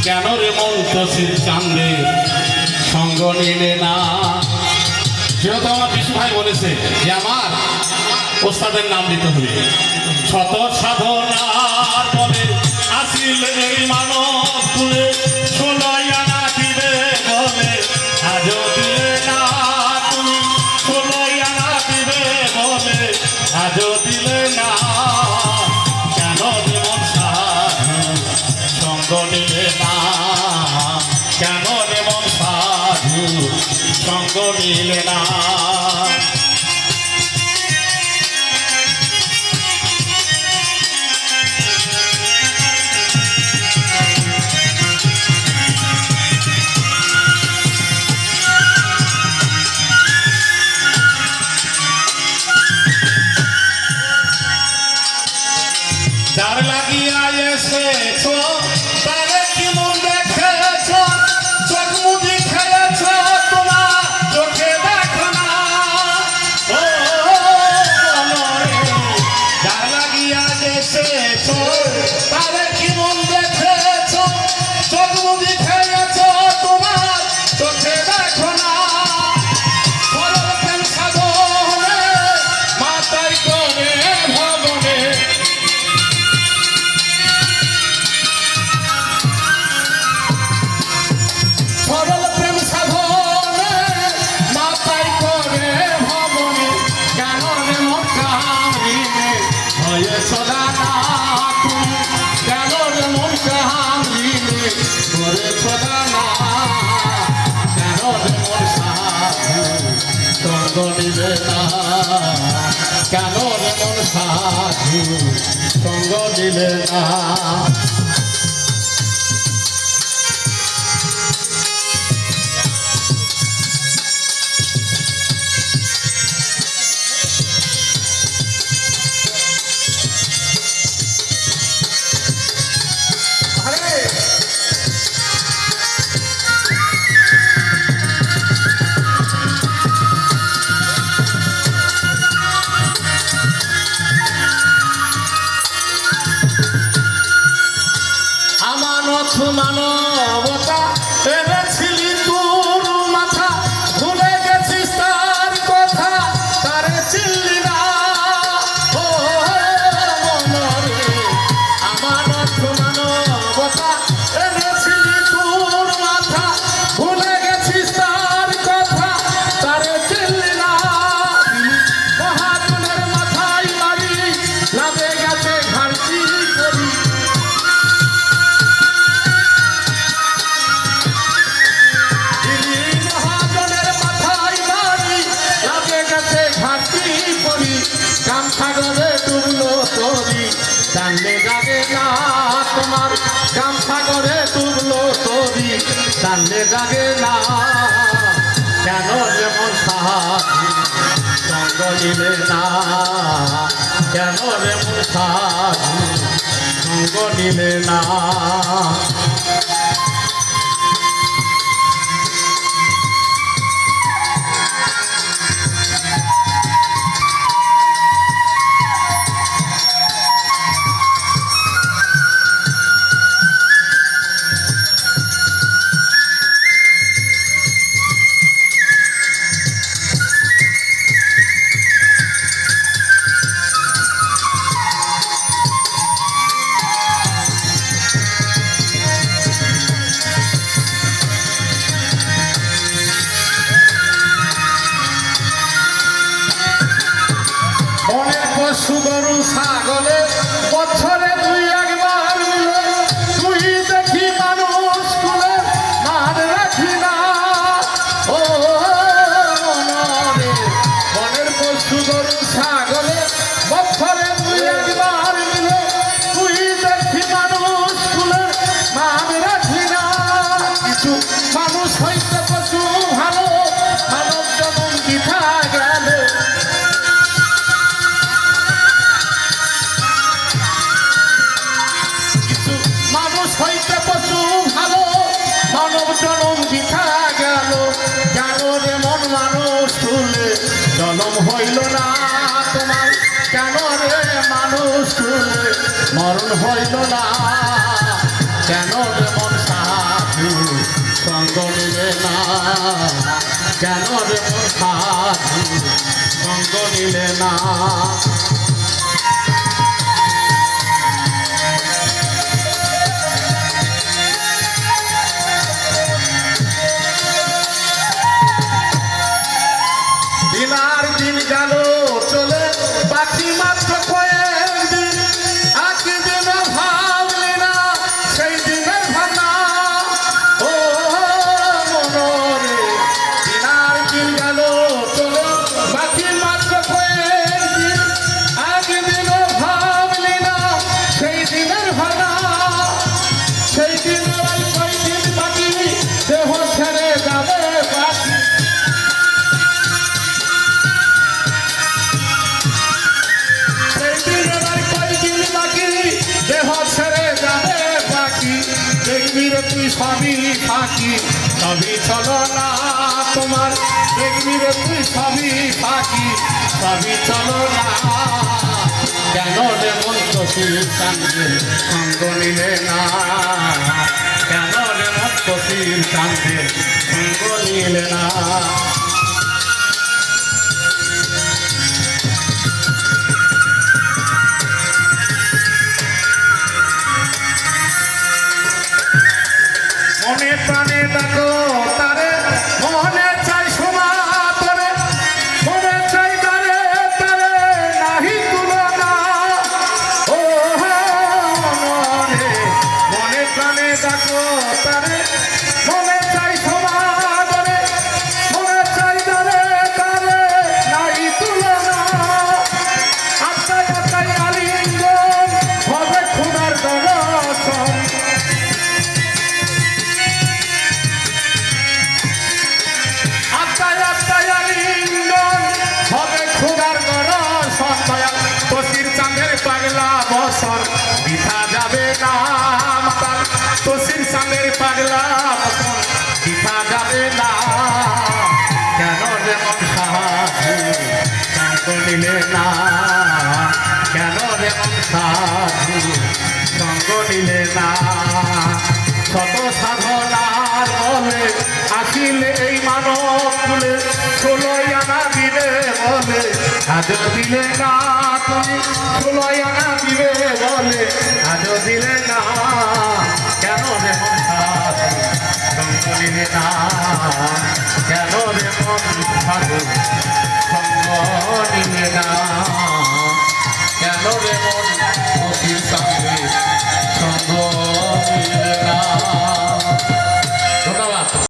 কেন রে মন্তসির চান্দে সঙ্গ নিলে না। যেহেতু আমার বিশু ভাই বলেছে যে আমার ওস্তাদের নাম দিতে হবে, শত সাধনার বলে আসিলে এই মানব তুলে ষোলোই আনা দিবে বলে আজও দিলে না তুমি, ষোলোই আনা দিবে বলে আজও দিলে না। কেন যেমন সাধু সঙ্গ নিলে না, কেন যেমন সাধু সঙ্গ নিলে না। যার লাগিয়া এসেছ তারে কি মন দেখেছ, চোখ মুদি খেয়েছ তোমার চোখে দেখো না। ও যার লাগিয়া এসেছ তারে কি মন দেখেছ, চোখ মুদি খেয়েছ তোমার চোখে দেখো না। সরল প্রেম সাধনে মাতাই করে ভবনে, সরল প্রেম সাধনে মাতাই করে ভবনে। কেন রে মন কামড়িলে হয়েছ দানা তুমি, কেন রে মন কামড়িলে করেছ দানা। কেন রে মন সাধু সঙ্গ নিলে না, কেন রে মন সাধু সঙ্গ নিলে না। আমানত মানবতা এনেছিলি তোর মাথা, ভুলে গেছিস তার কথা তারে চিনলি না। ও মনরে আমানত মানবতা এনেছিলি তোর মাথা, ভুলে গেছিস তার কথা তারে চিনলি না। মহাজনের মাথায় মারি লাভে গেছে ঘাড়তি করি, কাম সাগরে ডুবলো তরি জানলে যাবে না তোমার, কাম সাগরে ডুবলো তরি জানলে যাবে না। কেন যেমন সাধু সঙ্গ নিলে না, কেন যেমন সাধু সঙ্গ নিলে না। পশু গরু ছাগলে বছরে দুই একবার মিলে, তুই দেখি মানুষ তুলে মান রাখি না। ও মনরে বনের পশু গরু ছাগলে বছরে দুই একবার মিলে, তুই দেখি মানুষ তুলে মান রাখি না। কিছু মানুষ হইতে পশু ভালো, মানব জনম বৃথা গেল। হইতে পশু ভালো, মানব জনম বৃথা গেল। কেন রে মন মানুষ তুলে জনম হইল না তোমার, কেন রে মানুষ তুলে মরণ হইল না। কেন রে মন কেন রে মন সাধু সঙ্গ নিলে না। দিনার দিন গেল চলে বাকি মাত্র কয়েকদিন, একদিন ভাবলি না সেই দিনের ভাবনা। ও মনরে দিনার দিন গেল চলে বাকি মাত্র কয়েকদিন, একদিন ভাবলি না সেই দিনের ভাবনা। সেই দিনের কয়েকদিন বাকি দেহ ছেড়ে যাবে বাকি। দেহ ছেড়ে যাবে বাকি, দেখবি রে তুই সবই ফাঁকি সবই চলো না তোমার। দেখবি রে তুই সবই ফাঁকি সবই চলো না। কেন রে মন তসির চাঁদের সঙ্গ নিলে না। কেন রে মন তসির চাঁদের সঙ্গ নিলে না। মনে প্রাণে দেখো তারে, মনে চাই সোমা তোরে, মনে চাই তারে তারে নাহি তুলনা। ও মনে মনে প্রাণে দেখো তারে, মনে চাই সোমা তোরে, মনে চাই তারে তারে নাহি তুলনা। আত্মায় আত্মায় আলিঙ্গন হবে খুদার দর্শন। তসির চাঁদের পাগলা বসন বিথা যাবে না মাতাল। তসির চাঁদের পাগলা বসন বিথা যাবে না। কেন রে মন সাধু সঙ্গ নিলে না। কেন রে মন সাধু সঙ্গ নিলে না। শত সাধনার বলে আসিলে এই মানব কুলে, 16 আনা দিলে বলে আজও দিলে না। তুমি 16 আনা দিবে বলে আজও দিলে না।